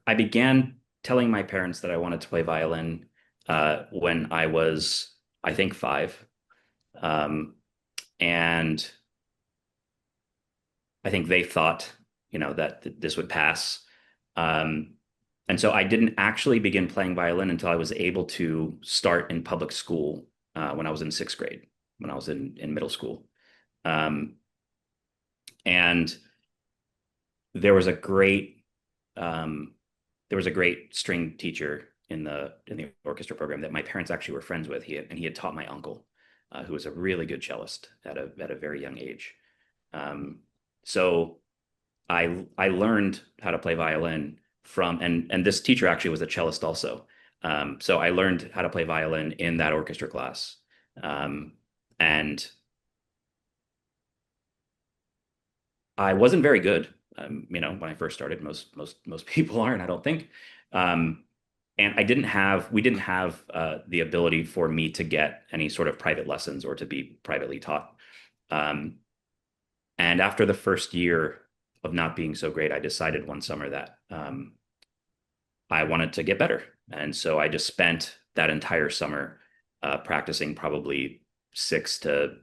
I began telling my parents that I wanted to play violin when I was, I think, 5. Um, and I think they thought, that this would pass. Um, and so I didn't actually begin playing violin until I was able to start in public school when I was in 6th grade, when I was in middle school. Um, and there was a great um, there was a great string teacher in the orchestra program that my parents actually were friends with. He had taught my uncle, who was a really good cellist at a very young age. Um, so I learned how to play violin from and this teacher actually was a cellist also. So I learned how to play violin in that orchestra class. Um, and I wasn't very good. When I first started, most people aren't, I don't think. Um, and we didn't have the ability for me to get any sort of private lessons or to be privately taught. Um, and after the first year of not being so great, I decided one summer that I wanted to get better. And so I just spent that entire summer practicing probably 6 to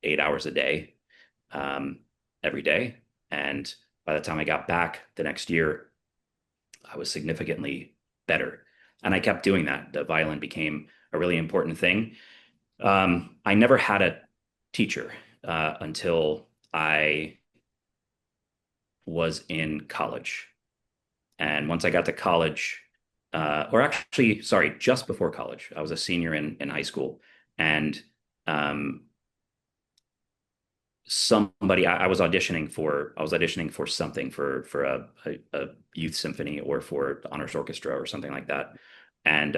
8 hours a day, um, every day. And by the time I got back the next year, I was significantly better. And I kept doing that. The violin became a really important thing. I never had a teacher until I was in college. And once I got to college, or actually, sorry, just before college, I was a senior in high school. And um, I was auditioning for something for a youth symphony or for the honors orchestra or something like that. And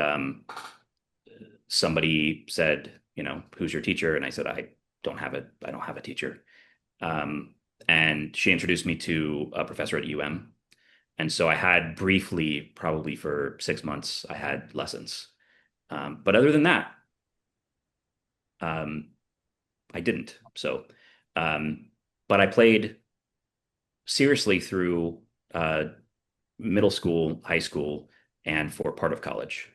somebody said, who's your teacher? And I said, I don't have a teacher. Um, and she introduced me to a professor at UM. And so I had briefly, probably for 6 months, I had lessons. But other than that, um, I didn't. Um, but I played seriously through uh, middle school, high school, and for part of college.